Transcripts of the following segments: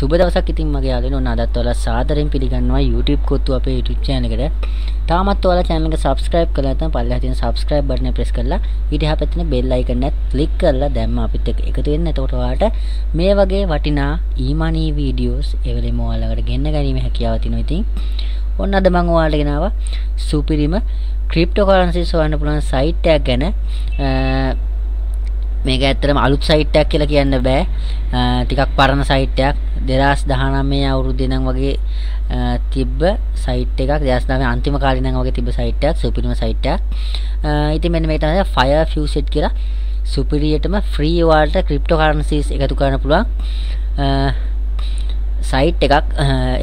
සුබ දවසක් ඉතින් මගේ යාළුවෝ අදත් ඔයාලා සාදරයෙන් පිළිගන්නවා YouTube කොත්තුව අපේ YouTube channel එකට. තාමත් ඔයාලා channel එක subscribe කරලා නැත්නම් පල්ලෙහා තියෙන subscribe button එක press කරලා ඊට එහා පැත්තේ bell icon එක click කරලා දැම්ම අපිත් එක්ක එකතු වෙන්න. එතකොට ඔයාලට මේ වගේ වටිනා e-money videos එවෙලෙම ඔයාලකට ගෙන්න ගැනීම හැකියාව තියෙනවා. ඉතින් ඔන්න අද මම ඔයාලට ගෙනාවා සුපිරිම cryptocurrencies හොයන්න පුළුවන් site එකක් ගැන. මේක ඇත්තටම අලුත් සයිට් එකක් කියලා කියන්න බෑ. ටිකක් පරණ සයිට් එකක්. 2019 අවුරුද්දේ නම් වගේ තිබ්බ සයිට් එකක්. 2019 අන්තිම කාලේ නම් වගේ තිබ්බ සයිට් එකක්. සුපිරිම සයිට් එකක්. ඉතින් මෙන්න මේක තමයි FireFaucet කියලා. සුපිරියටම ෆ්‍රී වලට cryptocurrencies එකතු කරන්න පුළුවන් සයිට් එකක්.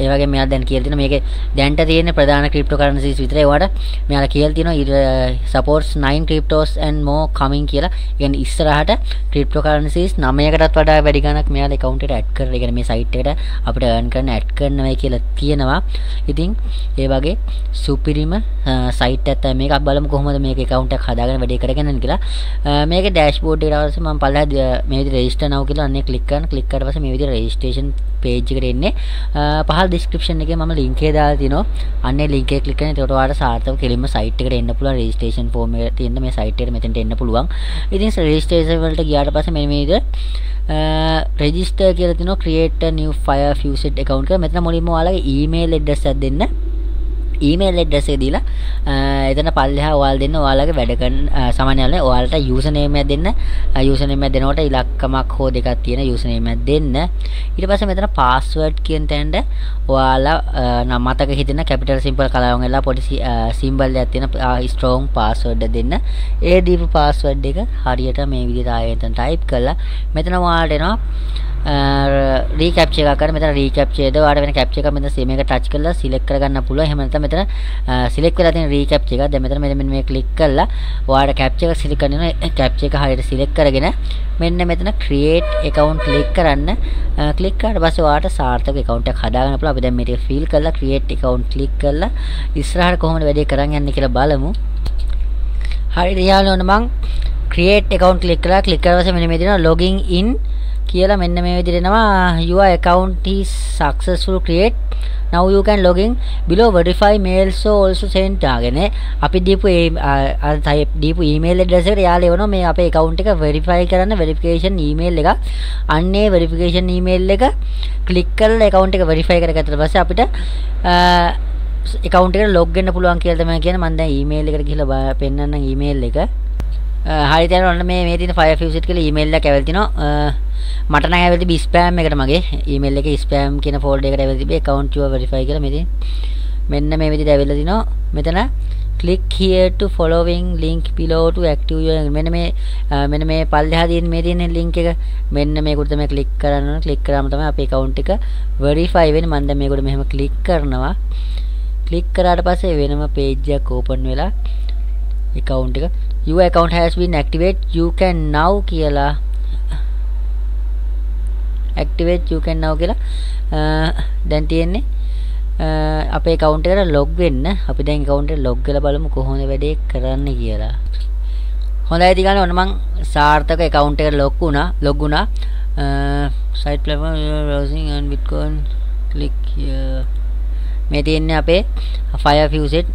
ඒ වගේ මෙයාලා දැන් කියලා තියෙනවා මේකේ දැන්ට තියෙන ප්‍රධාන cryptocurrencies විතරයි. ඒවට මෙයාලා කියලා තියෙනවා supports 9 cryptos and more coming කියලා. ඒ කියන්නේ ඉස්සරහට cryptocurrencies 9කටත් වඩා වැඩි ගණනක් මෙයාලා account එකට add කරලා, ඒ කියන්නේ මේ site එකට අපිට earn කරන්න add කරනවා කියලා කියනවා. ඉතින් ඒ වගේ සුපිරිම site එකක් තමයි මේක. අපි බලමු කොහොමද මේක account එකක් හදාගෙන වැඩේ කරගෙන යන්නේ කියලා. මේකේ dashboard එකට આવશે මම පල්ලෙහා මේ විදිහට register now කියලා අන්නේ click කරන. click කරලා පස්සේ මේ විදිහට registration page එකට එන්නේ. පහළ description එකේ මම link එක දාලා තිනවා. අන්නේ link එක click කරන. එතකොට ඔයාලට සාර්ථකව කෙලින්ම site එකට එන්න පුළුවන්. registration form එක තියෙන මේ site එකට මෙතෙන්ට එන්න පුළුවන්. ඉතින් registration වලට ගියාට පස්සේ මෙන්න මේ විදිහට register කියලා තිනවා create a new FireFaucet account කියලා. මෙතන මුලින්ම ඔයාලගේ email address එක දෙන්න. email address එක දීලා එතන පල්ලෙහා ඔයාලා දෙන්න ඔයාලගේ වැඩ කරන සාමාන්‍යයෙන් ඔයාලට username එකක් දෙන්න. username එක දෙනකොට ඉලක්කමක් හෝ දෙකක් තියෙන username එකක් දෙන්න. ඊට පස්සේ මෙතන password කියන තැනට ඔයාලා නම් මතක හිතෙන capital simple කලාවෙන් එලා පොඩි symbol එකක් තියෙන strong password දෙන්න. ඒ දීපු password එක හරියට මේ විදිහට ආයෙත් type කරලා මෙතන ඔයාලට එනවා recaptcha එකක් කරන්න. මෙතන recaptcha එක ඔයාලට වෙන captcha එකක් මෙතන sim එක touch කරලා select කරගන්න පුළුවන්. එහෙම නැත්නම් මෙතන select වෙලා තියෙන recaptcha එක දැන් මෙතන මෙන්න මේ click කරලා ඔයාලට captcha එක select කරගෙන captcha එක හරියට select කරගෙන මෙන්න මෙතන create account click කරන්න. click කරාට පස්සේ ඔයාලට සාර්ථක account එකක් හදාගන්න පුළුවන්. අපි දැන් මේක fill කරලා create account click කරලා ඉස්සරහට කොහොමද වැඩේ කරන් යන්නේ කියලා බලමු. හරියට යාළුවනේ මම create account click කරලා click කරලා පස්සේ මෙන්න මේ දෙනවා login in කියලා මෙන්න මේ විදිහට එනවා your account is successful create now you can log in below verify mail so also send ආගෙන අපි දීපු දීපු email address එකට යාළුවෝ එවනවා මේ අපේ account එක verify කරන්න verification email එක. අන්නේ verification email එක click කරලා account එක verify කරගත්තට පස්සේ අපිට account එකට log වෙන්න පුළුවන් කියලා තමයි කියන්නේ. මම දැන් email එකට ගිහලා පෙන්නන්නම් email එක. හරියට යනවා ඔන්න මේ තියෙන FireFaucet කියලා email එකක් ඇවිල්ලා තිනවා. මට නම් ඇවිල්ලා තිබි spam එකට මගේ email එකේ spam කියන folder එකට ඇවිල්ලා තිබි account you verify කියලා මෙතන මෙන්න මේ විදිහට ඇවිල්ලා තිනවා. මෙතන click here to following link below to active your මෙන්න මේ පල්ලෙහා තියෙන link එක මෙන්න මේකට තමයි click කරන්න ඕන. click කරාම තමයි අපේ account එක verify වෙන්නේ. මම දැන් මේකට මෙහෙම click කරනවා. click කරාට පස්සේ වෙනම page එකක් open වෙලා account එක your account has been activated you can now කියලා activate you can now කියලා දැන් තියෙන්නේ අපේ account එකට log වෙන්න. අපි දැන් account එකට log වෙලා බලමු කොහොමද වැඩේ කරන්නේ කියලා. හොඳයි ඉතින් ගන්න ඔන්න මං සාර්ථක account එකට log වුණා. site platform browsing and bitcoin click here. මේ තියෙන්නේ අපේ FireFaucet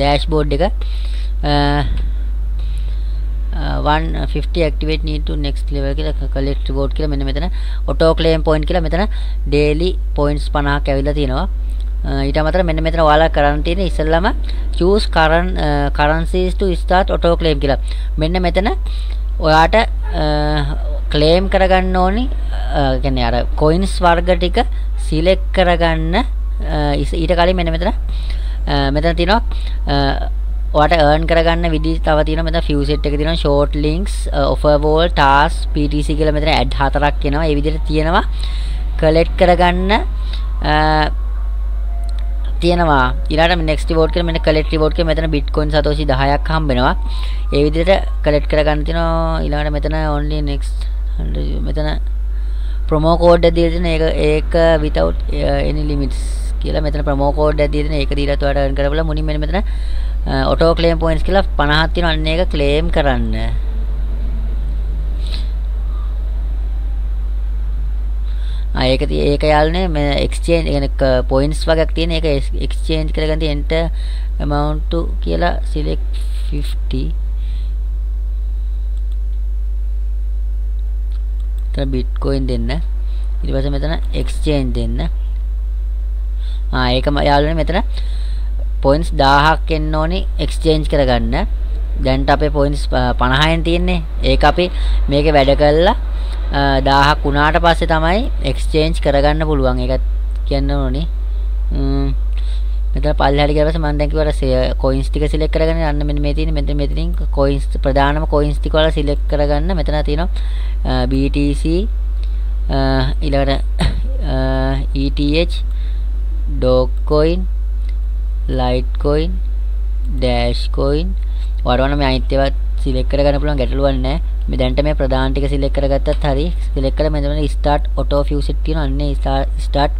dashboard එක. 150 activate need to next level කියලා collect reward කියලා මෙන්න මෙතන auto claim point කියලා මෙතන daily points 50ක් ඇවිල්ලා තියෙනවා. ඊට අමතරව මෙන්න මෙතන ඔයාලා කරන්න තියෙන ඉස්සෙල්ලාම choose currencies to start auto claim කියලා. මෙන්න මෙතන ඔයාට claim කරගන්න ඕනි කියන්නේ අර coins වර්ග ටික select කරගන්න ඊට කලින් මෙන්න මෙතන තියෙනවා ඔයාට earn කරගන්න විදි තව තියෙනවා. මෙතන Faucet එකේ තියෙනවා short links offer wall task PTC කියලා මෙතන add 4ක් එනවා. ඒ විදිහට තියෙනවා collect කරගන්න තියෙනවා. ඊළඟට next reward කියලා මෙන්න collect reward කියලා මෙතන bitcoin satoshi 10ක් හම්බ වෙනවා. ඒ විදිහට collect කරගන්න තියෙනවා. ඊළඟට මෙතන only next 100 මෙතන promo code එක දීලා තියෙන ඒක without any limits කියලා මෙතන promo code එක දීලා තියෙන ඒක දීලා ඔයාලට earn කරලා මුලින්ම මෙතන auto claim points කියලා 50ක් තියෙනවා. අන්න ඒක claim කරන්න. ඒක යාළුවනේ මේ exchange කියන්නේ points වගේක් තියෙන ඒක exchange කරගන්න තියෙන enter amount to කියලා select 50 තර bitcoin දෙන්න ඊට පස්සේ මෙතන exchange දෙන්න ඒක යාළුවනේ මෙතන points 1000ක් එන්න ඕනි exchange කරගන්න දැන්ට අපේ points 50න් තියෙන්නේ ඒක අපි මේකේ වැඩ කළා 1000ක් වුණාට පස්සේ තමයි exchange කරගන්න පුළුවන් ඒකත් කියන්න ඕනේ මෙතන පල්ලෙහාට ගියා පස්සේ මම දැන් කිව්වට coins ටික select කරගන්න අන්න මෙන්න මේ තියෙන මෙතනින් coins ප්‍රධානම coins ටික වල select කරගන්න මෙතන තියෙනවා BTC ඊළඟට ETH Dogecoin Litecoin Dashcoin වරවන මේ අනිත් ඒවා select කරගන්න පුළුවන් ගැටලුවක් නැහැ මේ දැන්ට මේ ප්‍රධාන ටික select කරගත්තත් හරි select කරලා මෙතන start auto FireFaucet තියෙනවා අන්නේ start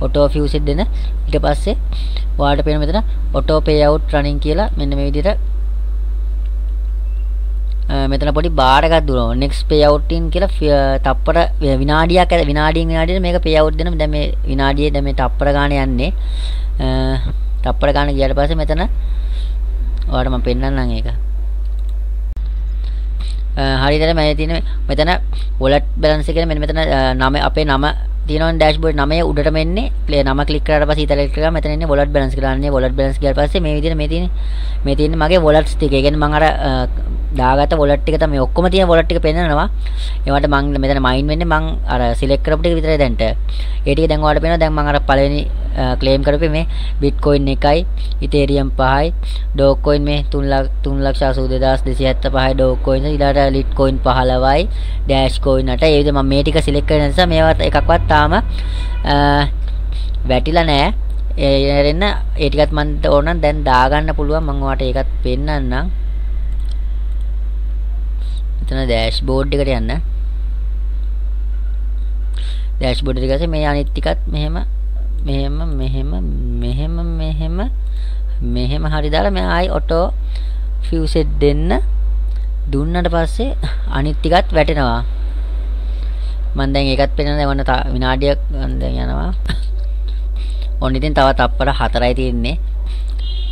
auto FireFaucet දෙන ඊට පස්සේ ඔයාලට පේන මෙතන auto payout running කියලා මෙන්න මේ විදිහට මෙතන පොඩි බාර් එකක් දුවනවා next payout in කියලා තප්පර විනාඩියක් විනාඩියෙන් මේක payout දෙනවා දැන් මේ විනාඩියේ දැන් මේ තප්පර ගාන යන්නේ තප්පර ගාන ගියාට පස්සේ මෙතන ඔයාලට මම පෙන්නන්නම් ඒක හරියට මම තියෙන මෙතන wallet balance එක මෙන්න මෙතන නම අපේ නම තියෙනවා dashboard නමේ උඩටම එන්නේ නම ක්ලික් කරාට පස්සේ ඊතල ක්ලික් කරාම මෙතන එන්නේ wallet balance කියලා. අන්නේ wallet balance ගියාට පස්සේ මේ විදිහට මේ තියෙන්නේ මගේ wallets ටික. ඒ කියන්නේ මම අර දාගත්ත wallet ටික තමයි ඔක්කොම තියෙන wallet ටික පෙන්නනවා. ඒවට මම මෙතන mine වෙන්නේ මම අර select කරපු ටික විතරයි දැන්ට. ඒ ටික දැන් ඔයාලට පේනවා දැන් මම අර පළවෙනි claim කරපේ මේ bitcoin 1යි ethereum 5යි dogecoin මේ 3,82,275යි dogecoin ඊළඟට litecoin 15යි dashcoin 8යි. ඒ විදිහට මම මේ ටික select කරන නිසා මේවත් එකක්වත් තාම වැටිලා නැහැ. ඒ රෙන්න ඒ ටිකත් මම ඕන නම් දැන් දාගන්න පුළුවන්. මම ඔයාලට ඒකත් පෙන්නන්නම්. මෙතන dashboard එකට යන්න. dashboard එකට ගිහලා මේ අනිත් ටිකත් මෙහෙම හරි දාලා මම ආයි auto FireFaucet දෙන්න දුන්නට පස්සේ අනිත් ටිකත් වැටෙනවා. මම දැන් ඒකත් පෙන්නන ඔන්න විනාඩියක් දැන් යනවා. ඔන්න ඉතින් තව තප්පර 4යි තියෙන්නේ.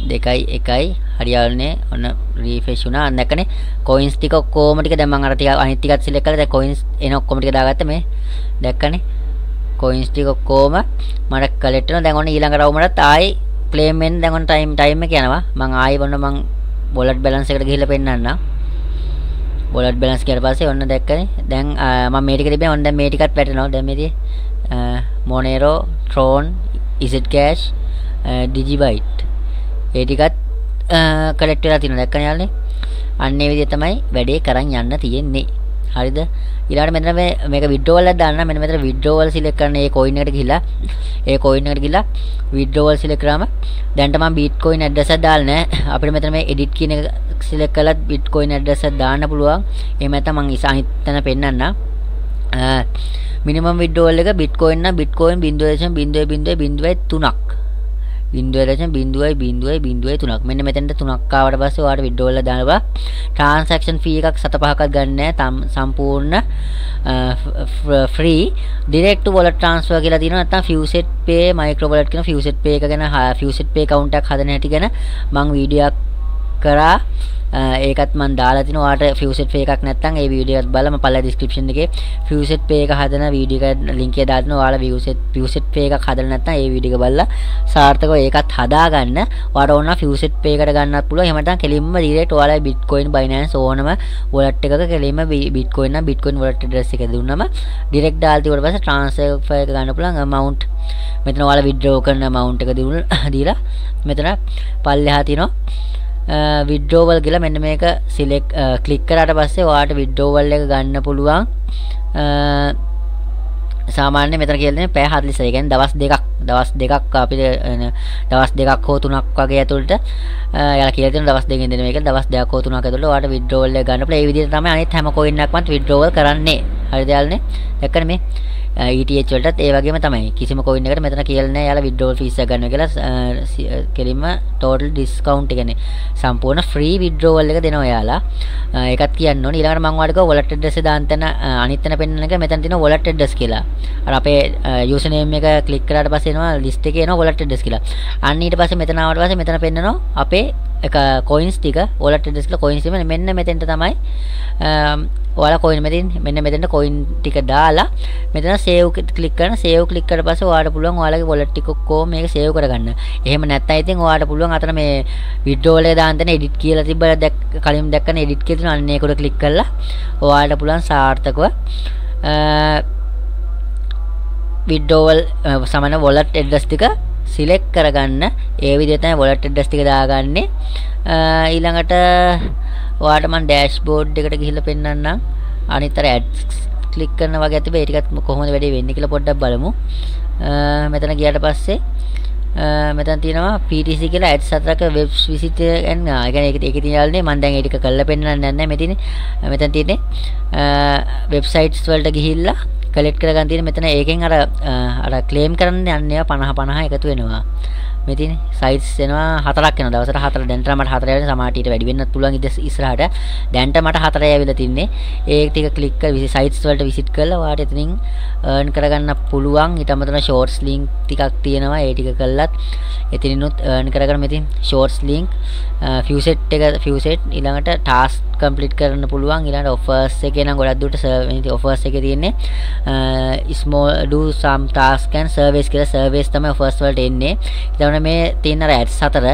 2යි 1යි හරියන්නේ ඔන්න රීෆ්‍රෙෂ් වුණා. අන්න දැක්කනේ coins ටික ඔක්කොම ටික දැන් මම අර ටික අනිත් ටිකත් select කරලා දැන් coins එන ඔක්කොම ටික දාගත්ත මේ දැක්කනේ coins ටික ඔක්කොම මට collect වෙනවා. දැන් ඔන්න ඊළඟ රවුමටත් ආයි claim වෙන්න දැන් ඔන්න time එක යනවා. මම ආයි ඔන්න මම wallet balance එකට ගිහිල්ලා පෙන්නන්නම්. wallet balance කියලා පස්සේ ඔන්න දැක්කනේ දැන් මම මේ ටික තිබ්බේ ඔන්න දැන් මේ ටිකත් වැටෙනවා. දැන් මේදී Monero Tron Zcash Digibyte ඒ ටිකත් collect වෙලා තියෙනවා. දැක්කනේ යාළුවනේ අන්න ඒ විදිහ තමයි වැඩේ කරන් යන්න තියෙන්නේ. හරිද? ඊළඟට මෙතන මේක withdrawal එකක් දාන්න. මෙන්න මෙතන withdrawal select කරන්න. ඒ coin එකට ගිහිල්ලා withdrawal select කරාම දැන්ට මම bitcoin address එක දාලා නැහැ. අපිට මෙතන මේ edit කියන එක select කරලා bitcoin address එක දාන්න පුළුවන්. එහෙම නැත්නම් මම අනිත් තැන පෙන්නන්නම්. minimum withdrawal එක bitcoin නම් bitcoin 0.003ක් 0.003ක් මෙන්න මෙතෙන්ට 3ක් ආවට පස්සේ ඔයාලට withdrawal එක දානවා. transaction fee එකක් 7.5ක්වත් ගන්න නැහැ. සම්පූර්ණ free direct to wallet transfer කියලා තියෙනවා. නැත්නම් FireFaucet pay micro wallet කියන FireFaucet pay එක ගැන FireFaucet pay account එකක් හදන හැටි ගැන මම වීඩියෝ කරා. ඒකත් මම දාලා තිනවා. ඔයාලට FireFaucet pay එකක් නැත්නම් ඒ වීඩියෝ එකත් බලලා මම පළල description එකේ FireFaucet pay එක හදන වීඩියෝ එක link එක දාලා තිනවා. ඔයාලා FireFaucet pay එකක් හදලා නැත්නම් ඒ වීඩියෝ එක බලලා සාර්ථකව ඒකත් හදාගන්න. ඔයාලට ඕන නම් FireFaucet pay එකට ගන්නත් පුළුවන්. එහෙම නැත්නම් කෙලින්ම direct ඔයාලා Bitcoin Binance ඕනම wallet එකක කෙලින්ම Bitcoin නම් Bitcoin wallet address එක දුන්නම direct දාලා තියුවට පස්සේ transfer එක ගන්න පුළුවන්. amount මෙතන ඔයාලා withdraw කරන amount එක දීලා මෙතන පල්ලෙහා තියෙනවා withdrawal කියලා මෙන්න මේක select click කරාට පස්සේ ඔයාලට withdrawal එක ගන්න පුළුවන්. සාමාන්‍ය මෙතන කියලා දෙන්නේ පැය 40. ඒ කියන්නේ දවස් දෙකක් අපිට දවස් දෙකක් හෝ තුනක් වගේ ඇතුළත යාලා කියලා දෙනවා දවස් දෙකකින් දෙන මේක දවස් දෙකක් හෝ තුනක් ඇතුළත ඔයාලට withdrawal එක ගන්න පුළුවන්. ඒ විදිහට තමයි අනිත් හැම coin එකක්ම withdrawal කරන්නේ. හරිද යාළුවනේ? දැක්කනේ මේ ETH වලටත් ඒ වගේම තමයි. කිසිම coin එකකට මෙතන කියලා නැහැ යාලා withdrawal fees එක ගන්නවා කියලා කෙලින්ම total discount කියන්නේ සම්පූර්ණ free withdrawal එක දෙනවා යාලා. ඒකත් කියන්න ඕනේ. ඊළඟට මම ඔයාලට කිව්වා wallet address දාන්න තැන අනිත් තැන පෙන්නන එක මෙතන තියෙනවා wallet address කියලා. අර අපේ username එක click කරාට පස්සේ එනවා list එකේ එනවා wallet address කියලා. අන්න ඊට පස්සේ මෙතන ආවට පස්සේ මෙතන පෙන්නනවා අපේ එක coins ටික wallet address කියලා coins ටික මෙන්න මෙතෙන්ට තමයි ඔයාලා coin මෙන්න මෙතෙන්ට coin ටික දාලා මෙතන save click කරන save click කරලා පස්සේ ඔයාලට පුළුවන් ඔයාලගේ wallet ටික කොහොම මේක save කරගන්න. එහෙම නැත්නම් ඉතින් ඔයාලට පුළුවන් අතන මේ withdrawal එක දාන්න තැන edit කියලා තිබ්බලා කලින් දැක්කනේ edit කියලා තියෙනවා. අන්න ඒකට click කරලා ඔයාලට පුළුවන් සාර්ථකව withdrawal සමාන wallet address ටික select කරගන්න. ඒ විදිහට තමයි wallet address ටික දාගන්නේ. ඊළඟට ඔයාලට මම dashboard එකට ගිහිල්ලා පෙන්නන්නම්. අනිතර ads click කරන වගේ තිබේ. ඒ ටිකත් කොහොමද වැඩේ වෙන්නේ කියලා පොඩ්ඩක් බලමු. මෙතන ගියාට පස්සේ මෙතන තියෙනවා PTC කියලා ads හතරක web visit and ඒ කියන්නේ ඒකේ තියෙනවානේ මම දැන් ඒ ටික කරලා පෙන්නන්න නැහැ මෙතන තියෙන්නේ websites වලට ගිහිල්ලා collect කරගන්න තියෙන මෙතන ඒකෙන් අර claim කරන්න යන්නේ 50 එකතු වෙනවා. මේ තියෙන sites එනවා 4ක් එනවා. දවසට 4 දැන්ට මට 4 යන්නේ සමහරට ඊට වැඩි වෙන්නත් පුළුවන් ඉස්සරහට. දැන්ට මට 4 ඇවිල්ලා තින්නේ. ඒ ටික click කරලා sites වලට visit කරලා ඔයාලට එතනින් earn කරගන්න පුළුවන්. ඊට අමතරව shorts link ටිකක් තියෙනවා. ඒ ටික කළත් එතනිනුත් earn කරගන්න මෙතින් shorts link FireFaucet ඊළඟට task complete කරන්න පුළුවන්. ඊළඟට offers එකේ නම් ගොඩක් දුරට offers එකේ තියෙන්නේ small do some task and surveys කියලා surveys තමයි offers වලට එන්නේ. ඊට මේ තියෙන අර ads හතර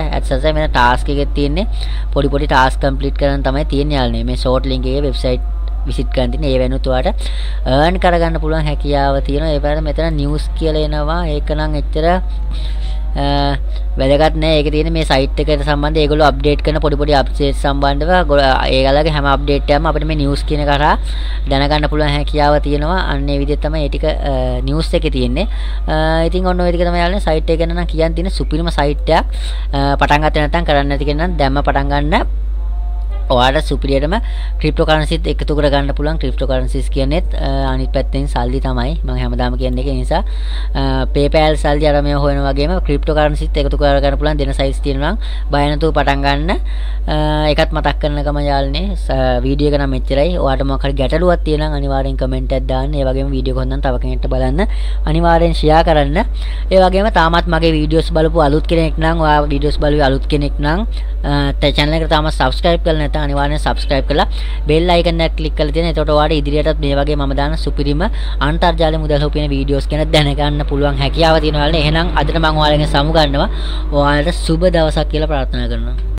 මේ task එකේ තියෙන්නේ පොඩි task complete කරන්න තමයි තියෙන්නේ යාළුවනේ. මේ short link එකේ website visit කරන් තියෙන ඒ වෙනුත් ඔයාලට earn කරගන්න පුළුවන් හැකියාව තියෙනවා. ඒ වගේම මෙතන news කියලා එනවා. ඒක නම් එච්චර වැදගත් නෑ. ඒකේ තියෙන මේ site එකට සම්බන්ධ ඒගොල්ලෝ update කරන පොඩි updates සම්බන්ධව ඒගොල්ලෝගේ හැම update එකක්ම අපිට මේ news කියන කරා දැනගන්න පුළුවන් හැකියාව තියෙනවා. අන්න ඒ විදිහට තමයි මේ ටික news එකේ තියෙන්නේ. ඉතින් ඔන්න ඔය ටික තමයි යාළුවනේ site එක ගැන නම් කියන්න තියෙන සුපිරිම site එකක්. පටන් ගත්තේ නැත්නම් කරන්න නැති කෙනා නම් දැම්ම පටන් ගන්න. ඔයාලට සුපිරියටම ක්‍රිප්ටෝකරන්සිත් එකතු කරගන්න පුළුවන්. ක්‍රිප්ටෝකරන්සිස් කියන්නේත් අනිත් පැත්තෙන් සල්ලි තමයි. මම හැමදාම කියන්නේ ඒක. ඒ නිසා PayPal සල්ලි අර මේ හොයන වගේම ක්‍රිප්ටෝකරන්සිත් එකතු කරගන්න පුළුවන්. දෙන සයිස් තියෙනවා නම් බය නැතුව පටන් ගන්න. ඒකත් මතක් කරන ගම යාළුවනේ වීඩියෝ එක නම් මෙච්චරයි. ඔයාලට මොකක් හරි ගැටලුවක් තියෙනවා නම් අනිවාර්යෙන් කමෙන්ට් එකක් දාන්න. ඒ වගේම වීඩියෝ එක හොඳනම් තව කෙනෙක්ට බලන්න අනිවාර්යෙන් ෂෙයා කරන්න. ඒ වගේම තාමත් මගේ වීඩියෝස් බලපු අලුත් කෙනෙක් නම් ඔයා වීඩියෝස් බලුවේ අලුත් කෙනෙක් නම් channel එකට තාමත් subscribe කරලා නැත්නම් අනිවාර්යෙන් subscribe කරලා bell icon එක click කරලා තියෙන. එතකොට ඔයාලට ඉදිරියටත් මේ වගේ මම දාන සුපිරිම අන්තර්ජාල මුදල් හොපින වීඩියෝස් ගැන දැනගන්න පුළුවන් හැකියාව තියෙනවා. එහෙනම් අදට මම ඔයාලගෙන් සමු ගන්නවා. ඔයාලට සුබ දවසක් කියලා ප්‍රාර්ථනා කරනවා.